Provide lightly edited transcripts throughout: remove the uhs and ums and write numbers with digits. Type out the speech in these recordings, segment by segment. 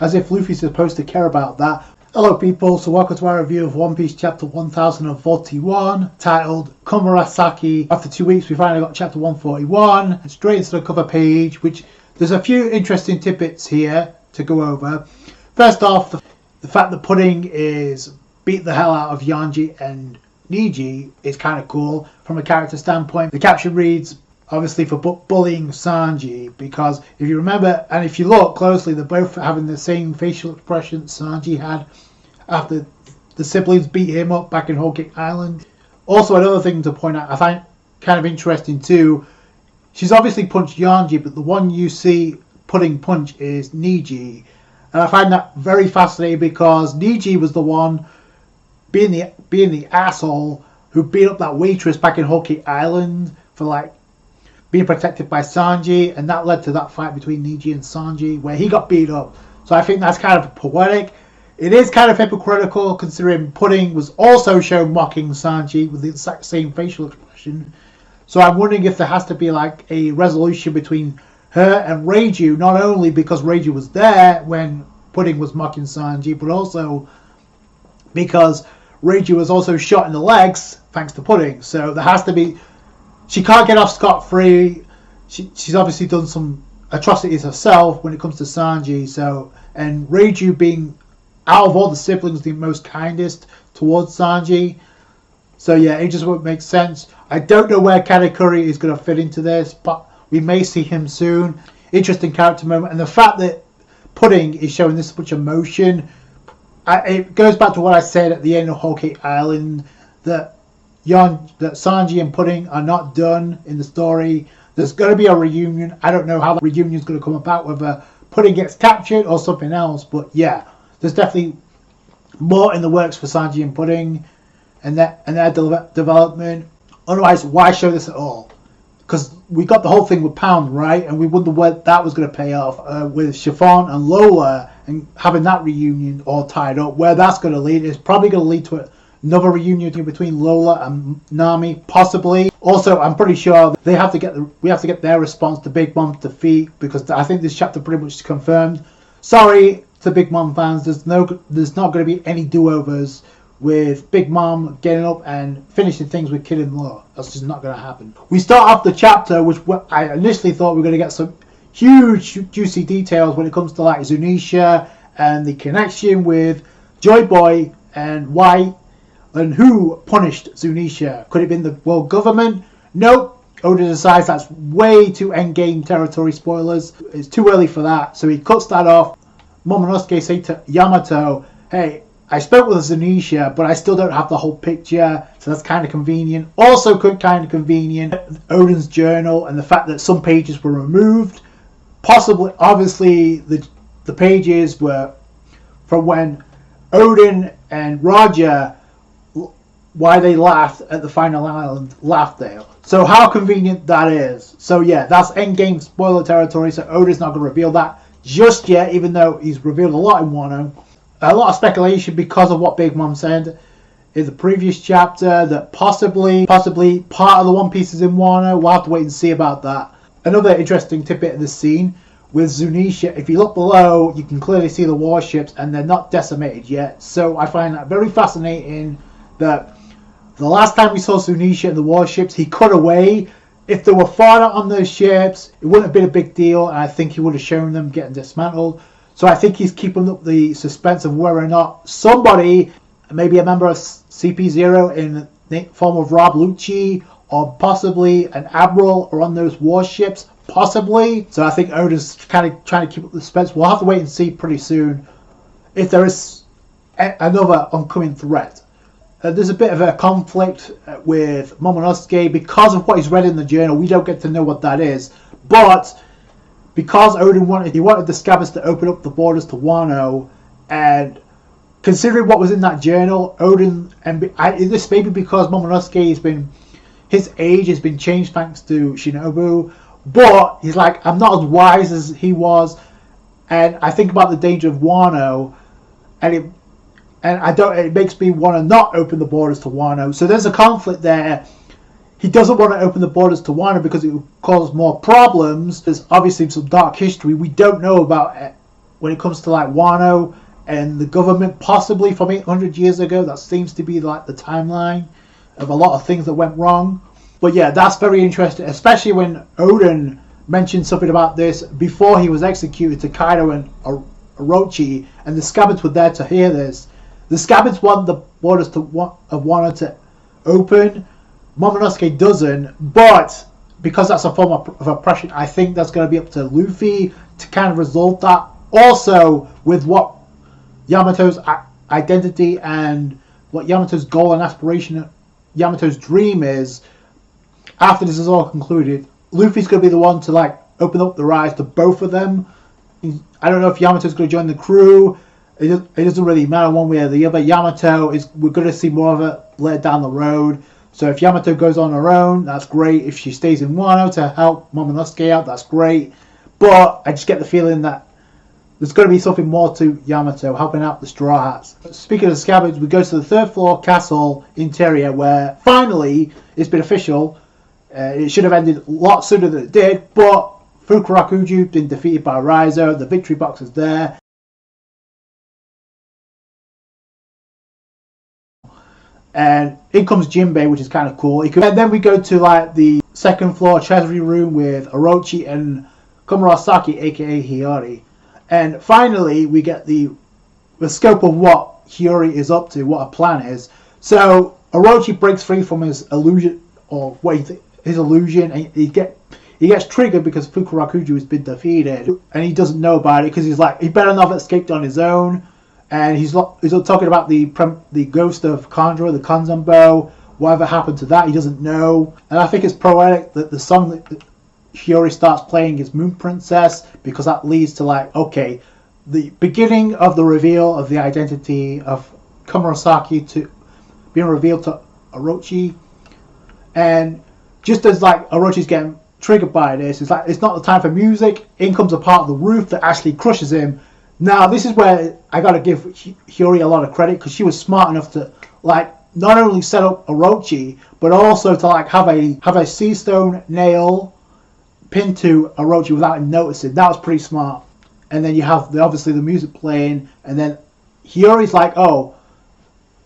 as if Luffy's supposed to care about that. Hello people, so welcome to our review of One Piece chapter 1041, titled Komurasaki. After 2 weeks we finally got chapter 141, and straight into the cover page, which there's a few interesting tidbits here to go over. First off, the fact that Pudding is beat the hell out of Yanji and Niji is kind of cool from a character standpoint. The caption reads, obviously for bullying Sanji, because if you remember and if you look closely, they're both having the same facial expression Sanji had after the siblings beat him up back in Whole Cake Island. Also, another thing to point out, I find kind of interesting too, she's obviously punched Yanji, but the one you see Pudding punch is Niji, and I find that very fascinating because Niji was the one being the asshole who beat up that waitress back in Whole Cake Island for like being protected by Sanji, and that led to that fight between Niji and Sanji where he got beat up. So I think that's kind of poetic. It is kind of hypocritical considering Pudding was also shown mocking Sanji with the exact same facial expression. So I'm wondering if there has to be like a resolution between her and Reiju, not only because Reiju was there when Pudding was mocking Sanji, but also because Reiju was also shot in the legs thanks to Pudding. So there has to be, she can't get off scot-free. She's obviously done some atrocities herself when it comes to Sanji. So, and Reiju being out of all the siblings the most kindest towards Sanji. So yeah, it just won't make sense. I don't know where Katakuri is going to fit into this, but we may see him soon. Interesting character moment, and the fact that Pudding is showing this much emotion, it goes back to what I said at the end of Whole Cake Island, that Sanji and Pudding are not done in the story. There's going to be a reunion. I don't know how that reunion is going to come about, whether Pudding gets captured or something else. But yeah, there's definitely more in the works for Sanji and Pudding and their development. Otherwise, why show this at all? Because we got the whole thing with Pound, right? And we wonder where that was going to pay off with Chiffon and Lola and having that reunion all tied up. Where that's going to lead is probably going to lead to another reunion between Lola and Nami, possibly. Also, I'm pretty sure we have to get their response to Big Mom's defeat, because I think this chapter pretty much confirmed. Sorry to Big Mom fans, there's not going to be any do-overs with Big Mom getting up and finishing things with Kid and Law. That's just not going to happen. We start off the chapter, which I initially thought we were going to get some huge juicy details when it comes to like Zunisha and the connection with Joy Boy and White and who punished Zunisha. Could it have been the world government? Nope. Oda decides that's way too endgame territory spoilers. It's too early for that, so he cuts that off. Momonosuke say to Yamato, hey, I spoke with Zunisha, but I still don't have the whole picture, so that's kind of convenient. Also kind of convenient, Oden's journal and the fact that some pages were removed. Possibly, obviously, the pages were from when Oden and Roger, why they laughed at the final island, Laughdale. So how convenient that is. So yeah, that's endgame spoiler territory, so Oda's not going to reveal that just yet, even though he's revealed a lot in Wano. A lot of speculation because of what Big Mom said in the previous chapter, that possibly part of the One Piece is in Wano. We'll have to wait and see about that. Another interesting tidbit in this scene with Zunisha, if you look below, you can clearly see the warships and they're not decimated yet. So I find that very fascinating that the last time we saw Zunisha and the warships, he cut away. If they were far out on those ships, it wouldn't have been a big deal, and I think he would have shown them getting dismantled. So I think he's keeping up the suspense of whether or not somebody, maybe a member of CP0 in the form of Rob Lucci, or possibly an admiral, are on those warships, possibly. So I think Oda's kind of trying to keep up the suspense. We'll have to wait and see pretty soon if there is another oncoming threat. There's a bit of a conflict with Momonosuke because of what he's read in the journal. We don't get to know what that is, but because Oden wanted the Scabbards to open up the borders to Wano, and considering what was in that journal, Oden, and this may be because Momonosuke his age has been changed thanks to Shinobu, but he's like, I'm not as wise as he was, and I think about the danger of Wano, and it makes me want to not open the borders to Wano. So there's a conflict there. He doesn't want to open the borders to Wano because it will cause more problems. There's obviously some dark history we don't know about when it comes to like Wano and the government, possibly from 800 years ago. That seems to be like the timeline of a lot of things that went wrong. But yeah, that's very interesting, especially when Oden mentioned something about this before he was executed to Kaido and Orochi, and the Scabbards were there to hear this. The Scabbards want the borders of Wano to open. Momonosuke doesn't, but because that's a form of oppression, I think that's going to be up to Luffy to kind of resolve that. Also, with what Yamato's identity and what Yamato's goal and aspiration, Yamato's dream is, after this is all concluded, Luffy's going to be the one to like open up the eyes to both of them. I don't know if Yamato's going to join the crew. It doesn't really matter one way or the other. We're going to see more of it later down the road. So if Yamato goes on her own, that's great. If she stays in Wano to help Momonosuke out, that's great. But I just get the feeling that there's going to be something more to Yamato helping out the Straw Hats. Speaking of the Scabbards, we go to the third floor castle interior where finally it's been official. It should have ended a lot sooner than it did, but Fukurakuju been defeated by Raizo. The victory box is there. And in comes Jinbei, which is kind of cool. And then we go to like the second floor treasury room with Orochi and Komurasaki, aka Hiyori. And finally, we get the scope of what Hiyori is up to, what her plan is. So Orochi breaks free from his illusion, or his illusion, and he gets triggered because Fukurakuju has been defeated, and he doesn't know about it because he's like, he better not have escaped on his own. And he's talking about the ghost of Kandra, the Kanzanbo, whatever happened to that, he doesn't know. And I think it's poetic that the song that Hiyori starts playing is Moon Princess, because that leads to like, okay, the beginning of the reveal of the identity of Komurasaki to being revealed to Orochi. And just as like Orochi's getting triggered by this, it's like, it's not the time for music. In comes a part of the roof that actually crushes him. Now, this is where I got to give Hiyori a lot of credit, because she was smart enough to like not only set up Orochi, but also to like have a sea stone nail pinned to Orochi without him noticing. That was pretty smart. And then you have obviously the music playing, and then Hiyori's like, oh,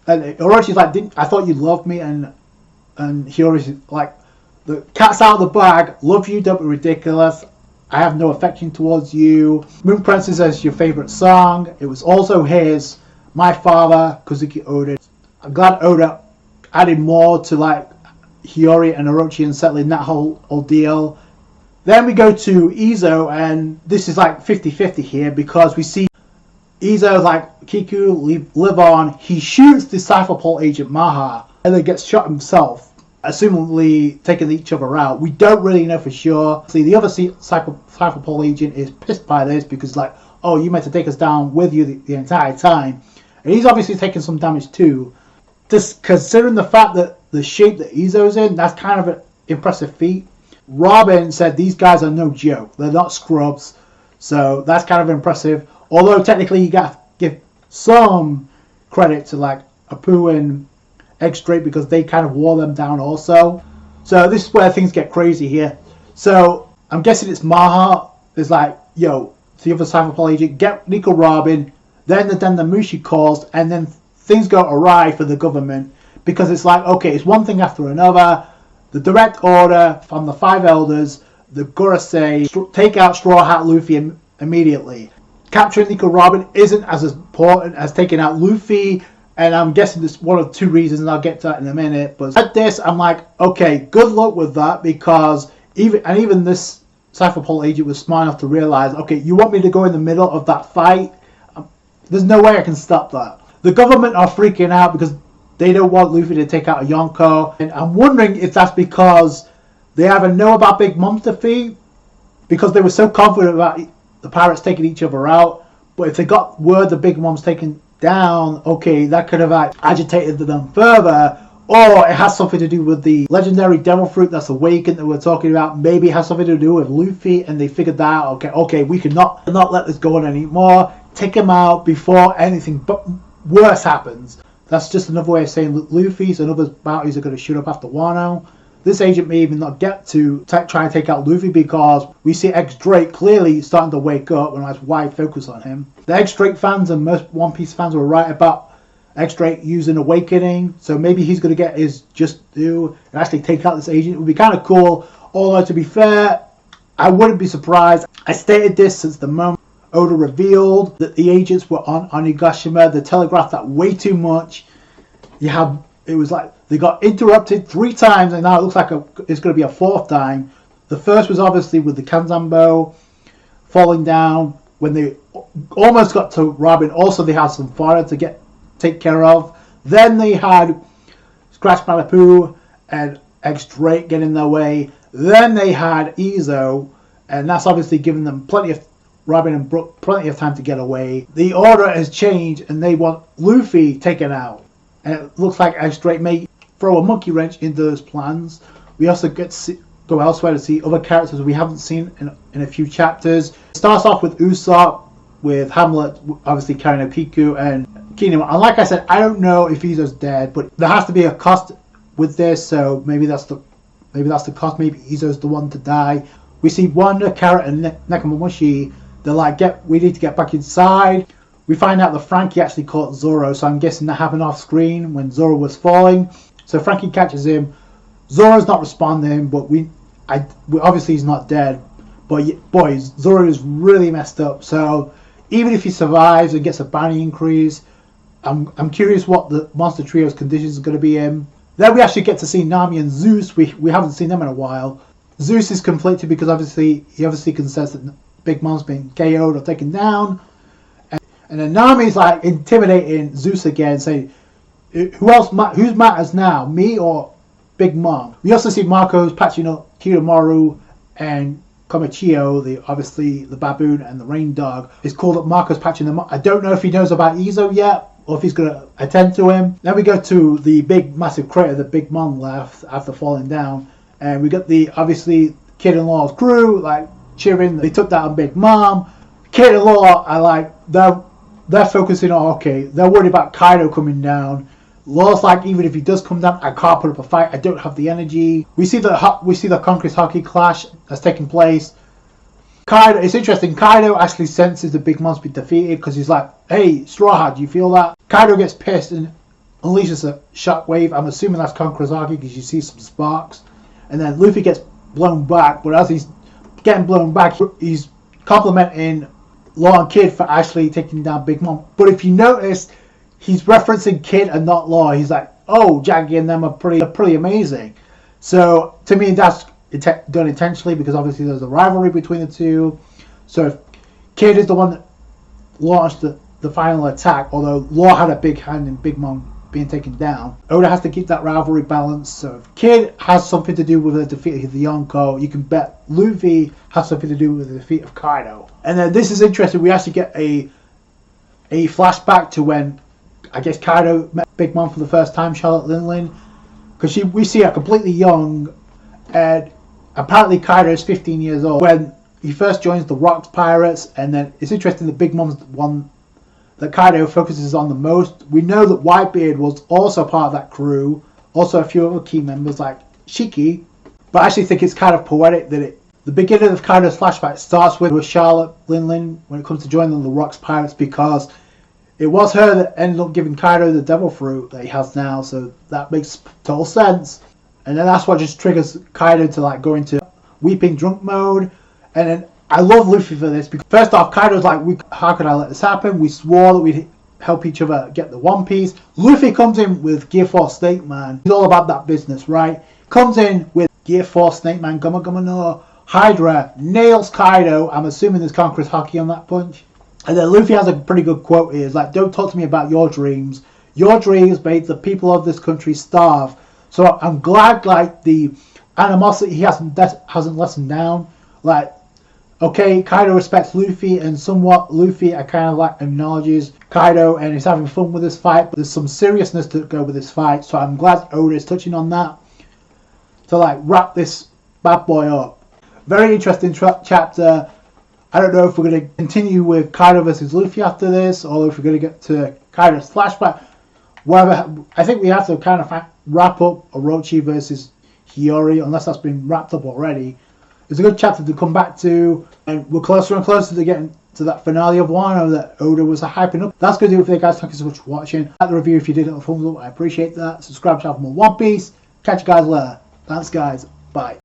and Orochi's like, I thought you loved me, and Hiyori's like, the cat's out of the bag. Love you, don't be ridiculous. I have no affection towards you. Moon Princess is your favorite song. It was also his. My father, Kozuki Oda. I'm glad Oda added more to like Hiyori and Orochi and settling that whole ordeal. Then we go to Izo, and this is like 50-50 here, because we see Izo like, Kiku, live on. He shoots the Cypher Pole agent Maha, and then gets shot himself, assumingly taking each other out. We don't really know for sure. See, the other Cypher Pole agent is pissed by this, because like, oh, you meant to take us down with you the entire time. And he's obviously taking some damage too. Just considering the fact that the shape that Izo's in, that's kind of an impressive feat. Robin said these guys are no joke. They're not scrubs. So that's kind of impressive. Although technically you got to give some credit to like Apu and Egg Straight, because they kind of wore them down also. So this is where things get crazy here. So I'm guessing it's Maha is like, yo, to the other Cypher Pole agent, get Nico Robin. Then the Dendamushi calls, and then things go awry for the government, because it's like, okay, it's one thing after another. The direct order from the Five Elders, the Gorosei, take out Straw Hat Luffy immediately. Capturing Nico Robin isn't as important as taking out Luffy, and I'm guessing there's one of two reasons, and I'll get to that in a minute. But at this, I'm like, okay, good luck with that, because even this Cypher Pole agent was smart enough to realize, okay, you want me to go in the middle of that fight? There's no way I can stop that. The government are freaking out because they don't want Luffy to take out a Yonko. And I'm wondering if that's because they either know about Big Mom's defeat, because they were so confident about the pirates taking each other out. But if they got word the Big Mom's taken down, okay, that could have agitated them further. Or it has something to do with the legendary devil fruit that's awakened that we're talking about. Maybe it has something to do with Luffy, and they figured that out. Okay, we cannot let this go on anymore. Take him out before anything but worse happens. That's just another way of saying Luffy's and other bounties are going to shoot up after Wano. this agent may even not get to try and take out Luffy, because we see X-Drake clearly starting to wake up, and that's why focus on him. The X-Drake fans and most One Piece fans were right about X-Drake using Awakening, so maybe he's going to get his just due and actually take out this agent. It would be kind of cool, although to be fair, I wouldn't be surprised. I stated this since the moment Oda revealed that the agents were on Onigashima. They telegraphed that way too much. It was like they got interrupted 3 times, and now it looks like it's going to be a 4th time. The first was obviously with the Kanzanbo falling down when they almost got to Robin. Also, they had some fodder to take care of. Then they had Scratch Malipu and X-Drake get in their way. Then they had Izo, and that's obviously given them Robin and Brook plenty of time to get away. The order has changed, and they want Luffy taken out. And it looks like X-Drake may throw a monkey wrench into those plans. We also get to go elsewhere to see other characters we haven't seen in a few chapters. It starts off with Usopp, with Hamlet obviously carrying a Piku, and Kingdom. And like I said, I don't know if Izo's dead, but there has to be a cost with this, so maybe that's the cost. Maybe Izo's the one to die. We see Wanda, Carrot, and Nekomamushi. They're like, we need to get back inside. We find out that Frankie actually caught Zoro, so I'm guessing that happened off screen when Zoro was falling. So Frankie catches him. Zoro's not responding, but obviously he's not dead. But boys, Zoro is really messed up. So even if he survives and gets a bounty increase, I'm curious what the Monster Trio's conditions are going to be in. Then we actually get to see Nami and Zeus. We haven't seen them in a while. Zeus is conflicted because he obviously can sense that Big Mom's been KO'd or taken down. And then Nami's like intimidating Zeus again, saying, who's matters now, me or Big Mom? We also see Marco's patching up Kiyomaru and Komichio, obviously the baboon and the rain dog. It's called that Marco's patching them up. I don't know if he knows about Izo yet, or if he's going to attend to him. Then we go to the big massive crater that Big Mom left after falling down. And we got obviously Kid-in-Law's crew like cheering. They took that on Big Mom. Kid-in-Law are like, they're focusing on, okay, they're worried about Kaido coming down. Law's like, even if he does come down, I can't put up a fight. I don't have the energy. We see the Conqueror's Hockey clash that's taking place. Kaido, it's interesting. Kaido actually senses the Big Mom's been defeated because he's like, hey, Straw Hat, do you feel that? Kaido gets pissed and unleashes a shockwave. I'm assuming that's Conqueror's Hockey because you see some sparks. And then Luffy gets blown back, but as he's getting blown back, he's complimenting Law and Kid for actually taking down Big Mom. But if you notice, he's referencing Kid and not Law. He's like, oh, Jackie and them are pretty amazing. So to me, that's done intentionally because obviously there's a rivalry between the two. So if Kid is the one that launched the final attack, although Law had a big hand in Big Mom being taken down, Oda has to keep that rivalry balanced. So if Kid has something to do with the defeat of the Yonko, you can bet Luffy has something to do with the defeat of Kaido. And then this is interesting. We actually get a flashback to when I guess Kaido met Big Mom for the first time, Charlotte Linlin, because we see her completely young, and apparently Kaido is 15 years old when he first joins the Rocks Pirates. And then it's interesting that Big Mom's the one that Kaido focuses on the most. We know that Whitebeard was also part of that crew, also a few other key members like Shiki, but I actually think it's kind of poetic that the beginning of Kaido's flashback starts with Charlotte Linlin when it comes to joining the Rocks Pirates, because it was her that ended up giving Kaido the devil fruit that he has now, so that makes total sense. And then that's what just triggers Kaido to like go into weeping drunk mode. And then I love Luffy for this because first off, Kaido's like, how could I let this happen? We swore that we'd help each other get the One Piece. Luffy comes in with Gear 4 Snake Man. He's all about that business, right? Comes in with Gear 4 Snake Man, Gama Gama no Hydra, nails Kaido. I'm assuming there's Conqueror's Hockey on that punch. And then Luffy has a pretty good quote here. It's like, don't talk to me about your dreams. Your dreams made the people of this country starve. So I'm glad like the animosity he hasn't lessened down. Like, okay, Kaido respects Luffy, and somewhat Luffy I kind of like acknowledges Kaido and he's having fun with this fight, but there's some seriousness to go with this fight. So I'm glad Oda is touching on that to like wrap this bad boy up. Very interesting chapter. I don't know if we're going to continue with Kaido versus Luffy after this, or if we're going to get to Kaido's flashback. Whatever, I think we have to kind of wrap up Orochi versus Hiyori, unless that's been wrapped up already. It's a good chapter to come back to, and we're closer and closer to getting to that finale of Wano that Oda was hyping up. That's going to do it for you guys. Thank you so much for watching. Like the review if you did it, a thumbs up, I appreciate that. Subscribe to have more One Piece. Catch you guys later. Thanks guys. Bye.